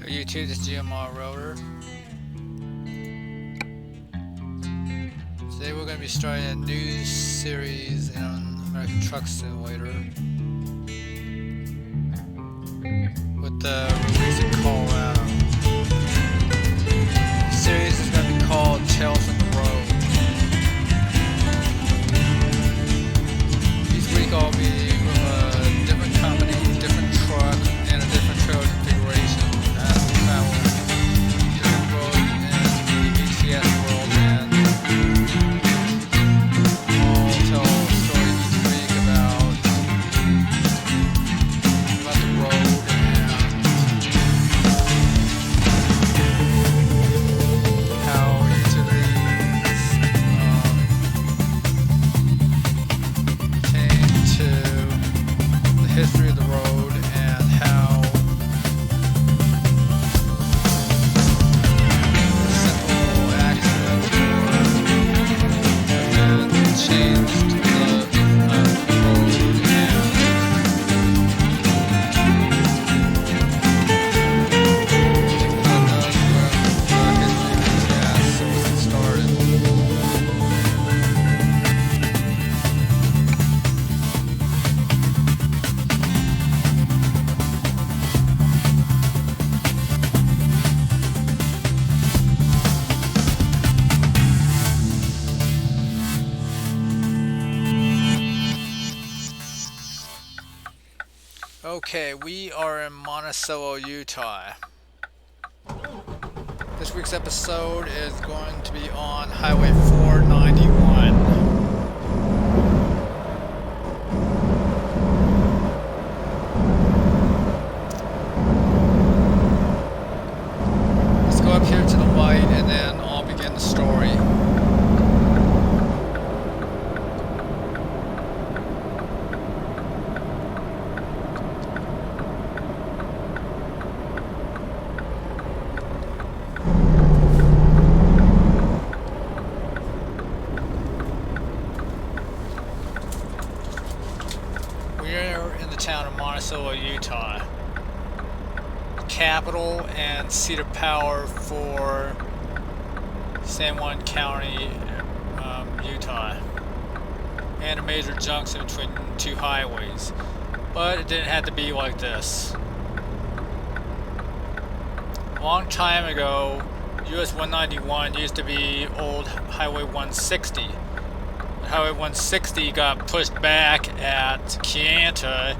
YouTube, this is GMR Rotor. Today we're going to be starting a new series on American Truck Simulator with the release in Colorado. The series is going to be called Tales from the Road. Each week I'll be with a different company, different truck, and a different trailer configuration as we travel either the road in the HCS world, and I'll tell a story each week about the road and how each of these pertain to the history of the road and how simple accidents have been changed the road and Okay, we are in Monticello, Utah. This week's episode is going to be on Highway 491. Let's go up here to the light and then I'll begin the story. We're in the town of Monticello, Utah. Capital and seat of power for San Juan County, Utah, and a major junction between two highways. But it didn't have to be like this. A long time ago, US 191 used to be old Highway 160. Highway 160 got pushed back at Kayenta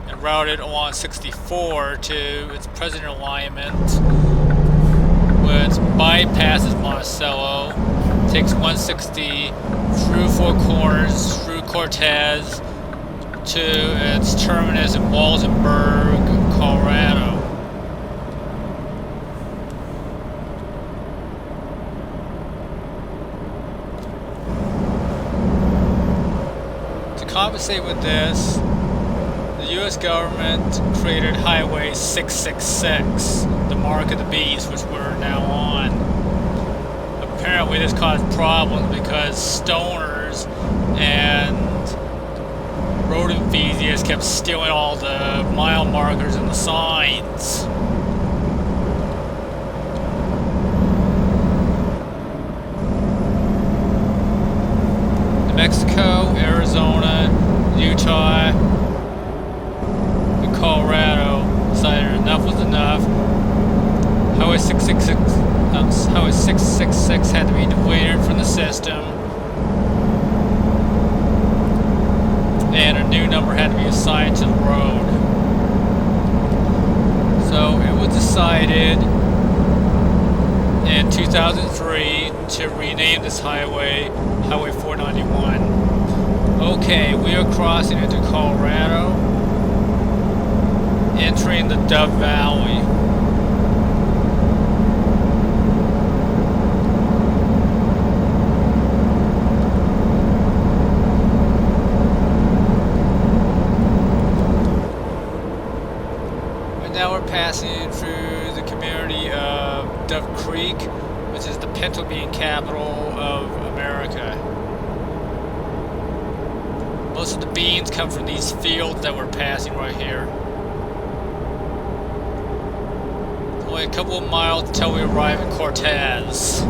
and routed along 64 to its present alignment, which bypasses Monticello, takes 160 through Four Corners, through Cortez, to its terminus in Walsenburg, Colorado. To compensate with this, the U.S. government created Highway 666, the mark of the beast, which we're now on. Apparently this caused problems because stoners and road enthusiasts kept stealing all the mile markers and the signs. New Mexico, Arizona, Utah, and Colorado decided enough was enough. Highway 666 had to be deleted from the system, and a new number had to be assigned to the road. So it was decided in 2003 to rename this highway Highway 491. Okay, we are crossing into Colorado, entering the Dove Valley. And now we're passing through the community of Dove Creek, which is the pinto bean capital of America. Most of the beans come from these fields that we're passing right here. only a couple of miles until we arrive at Cortez.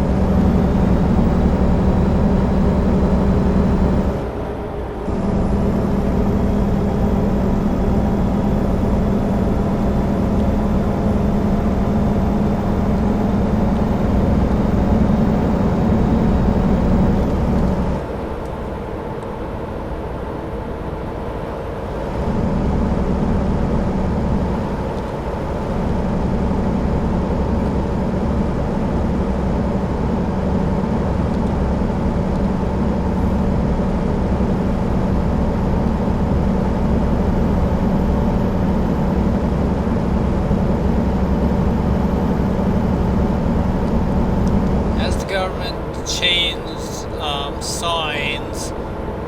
Signs.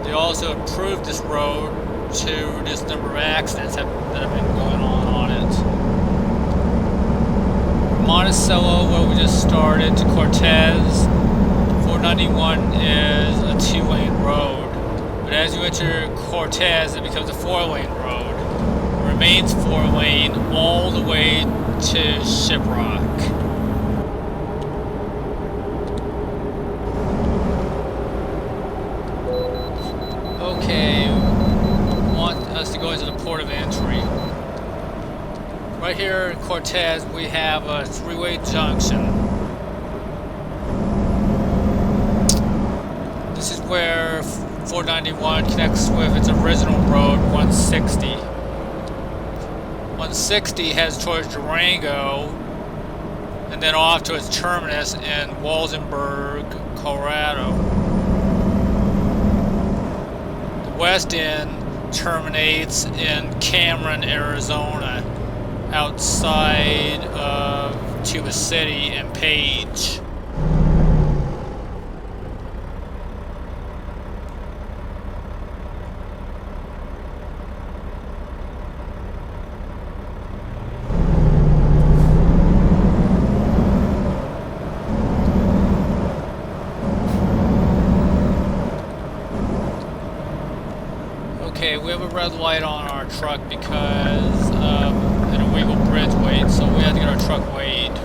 They also improved this road to reduce the number of accidents that have been going on it. From Monticello, where we just started, to Cortez, 491 is a 2-lane road. But as you enter Cortez, it becomes a 4-lane road. It remains 4-lane all the way to Shiprock. Okay, want us to go into the port of entry. Right here in Cortez, we have a 3-way junction. This is where 491 connects with its original road, 160. 160 heads towards Durango, and then off to its terminus in Walsenburg, Colorado. West end terminates in Cameron, Arizona, outside of Tuba City and Page. Okay, we have a red light on our truck because of an illegal bridge weight, so we have to get our truck weighed.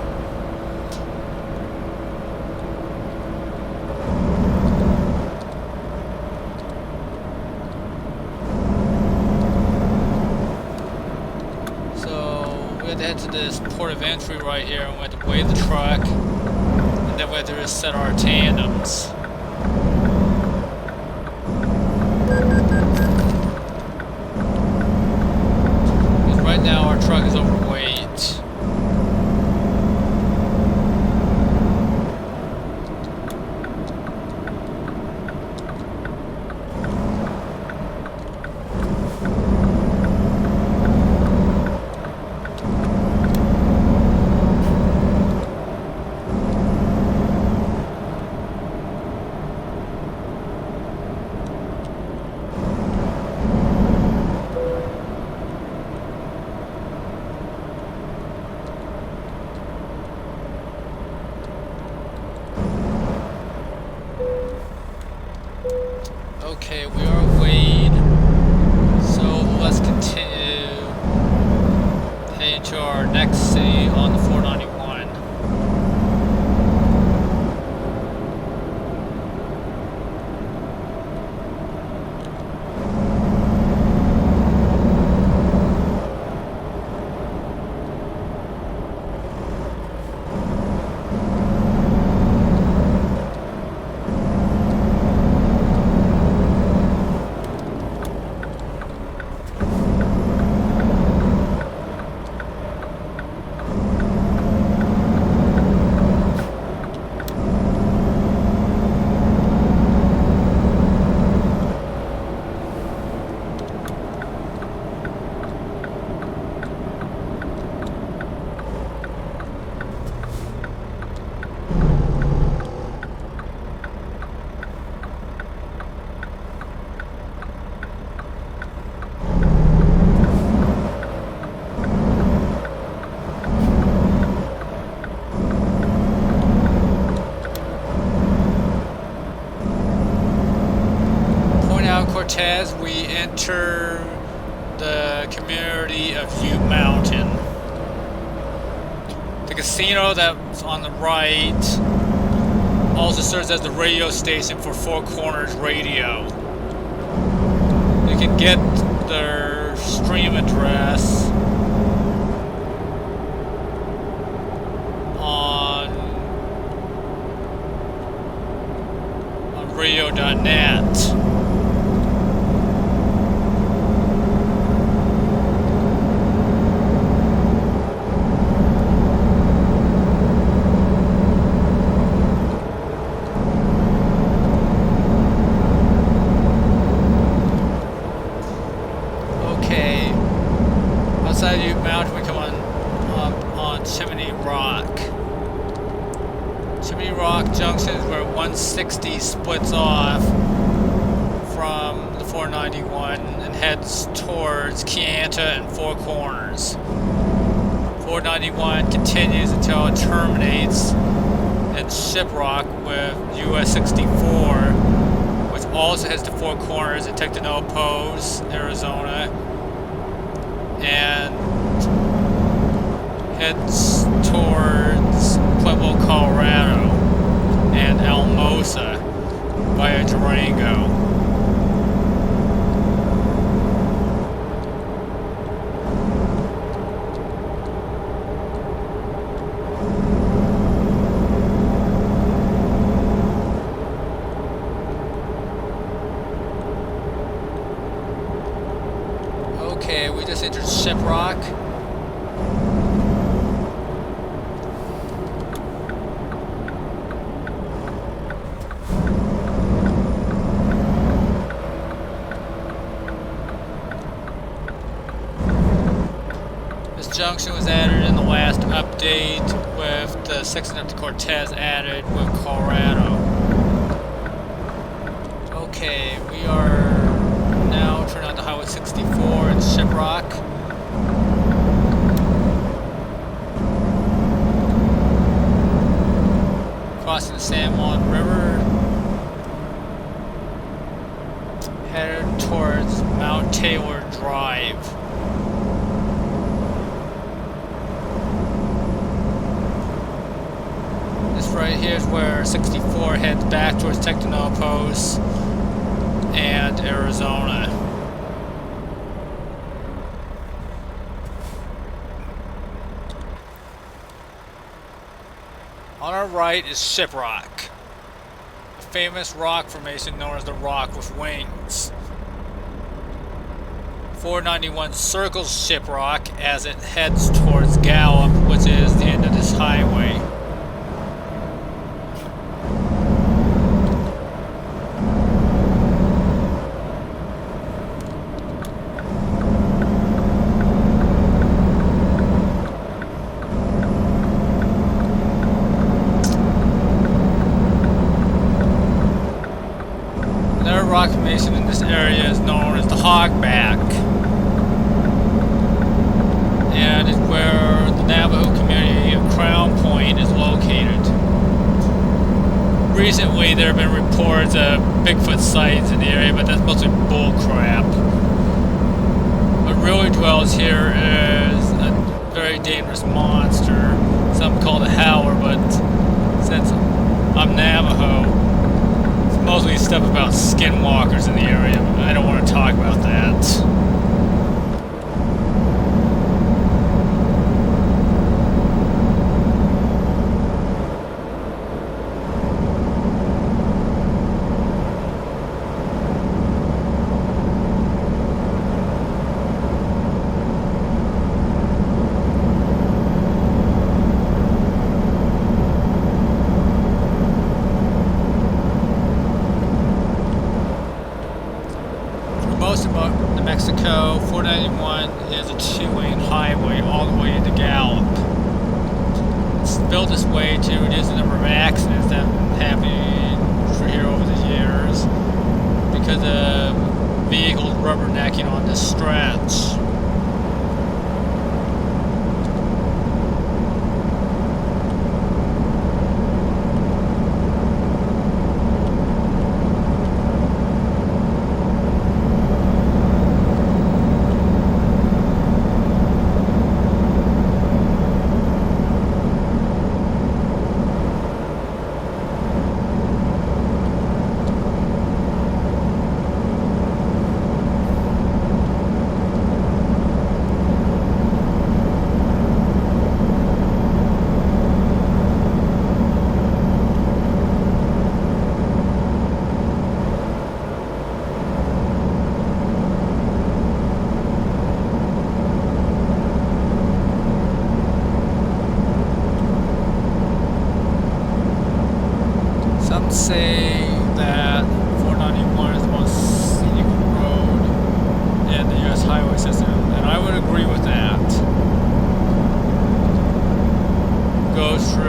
So we have to head to this port of entry right here, and we have to weigh the truck, and then we have to set our tandems. Right now our truck is overweight. Okay, we are weighed, so let's continue heading to our next city on the 491. Cortez, we enter the community of Ute Mountain. The casino that's on the right also serves as the radio station for Four Corners Radio. You can get their stream address on radio.net. Outside Ute Mountain, we come on Chimney Rock. Chimney Rock Junction is where 160 splits off from the 491 and heads towards Keanta and Four Corners. 491 continues until it terminates in Shiprock with US 64, which also heads to Four Corners and Tectonopos, Arizona, and heads towards Pueblo, Colorado, and Almosa via Durango. Okay, we just entered Shiprock. This junction was added in the last update with the section up to Cortez added with Colorado. Okay, we are now turning on to Highway 64 in Shiprock. Crossing the San Juan River, headed towards Mount Taylor Drive. This right here is where 64 heads back towards Tectonopos and Arizona. On our right is Shiprock, a famous rock formation known as the Rock with Wings. 491 circles Shiprock as it heads towards Gallup, which is the end of this highway. Rock formation in this area is known as the Hogback, and it's where the Navajo community of Crown Point is located. Recently there have been reports of Bigfoot sightings in the area, but that's mostly bull crap. What really dwells here is a very dangerous monster. Some call it a howler, but since I'm Navajo, mostly stuff about skinwalkers in the area. I don't want to talk about that. Most of New Mexico, 491 is a two-lane highway all the way into Gallup. It's built this way to reduce the number of accidents that have happened here over the years because of vehicles rubbernecking on this stretch. say that 491 is the most scenic road in the U.S. highway system, and I would agree with that. Goes through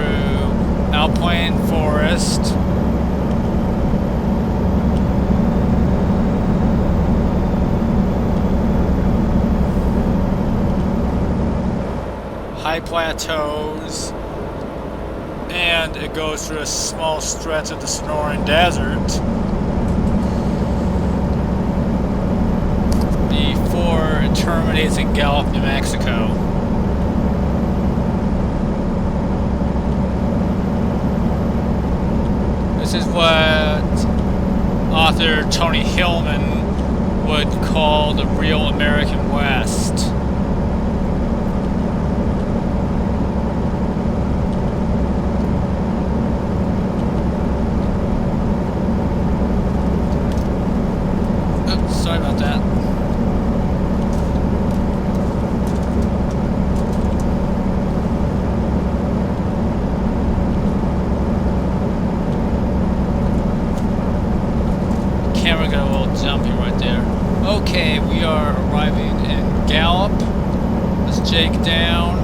Alpine Forest, high plateaus, and it goes through a small stretch of the Sonoran Desert before it terminates in Gallup, New Mexico. This is what author Tony Hillman would call the real American West. Sorry about that. Camera got a little jumpy right there. Okay, we are arriving in Gallup. Let's Jake down,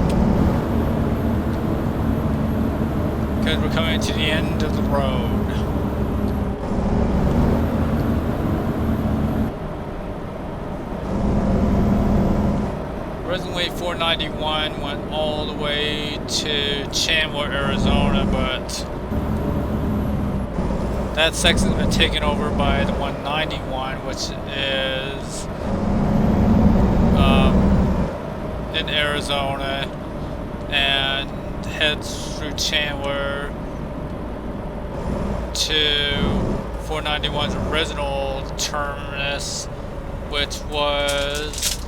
because we're coming to the end of the road. Originally 491 went all the way to Chandler, Arizona, but that section's been taken over by the 191, which is in Arizona and heads through Chandler to 491's original terminus, which was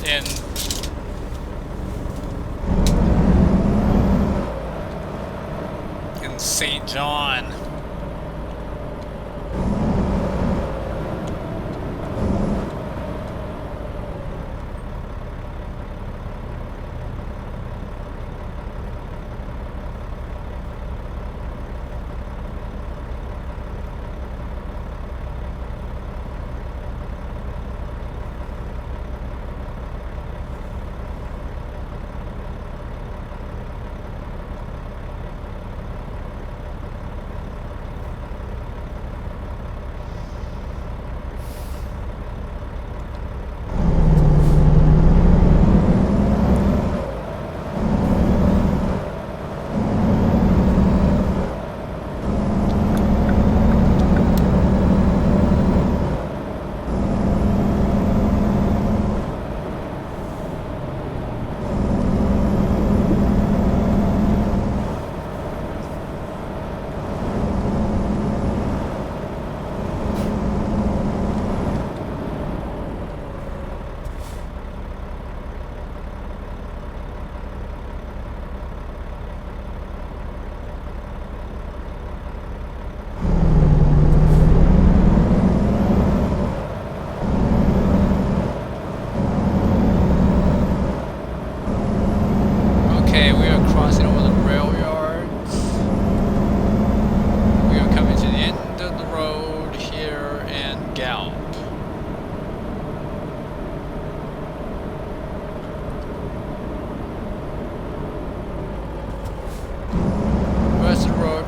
in St. John.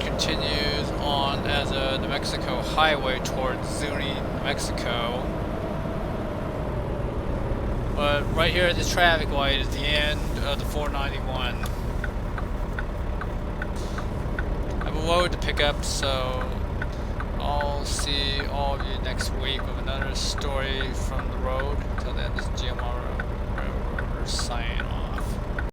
Continues on as a New Mexico highway towards Zuni, New Mexico. But right here at this traffic light is the end of the 491. I have a load to pick up, so I'll see all of you next week with another story from the road. Until then, this is GMR Railroader signing off.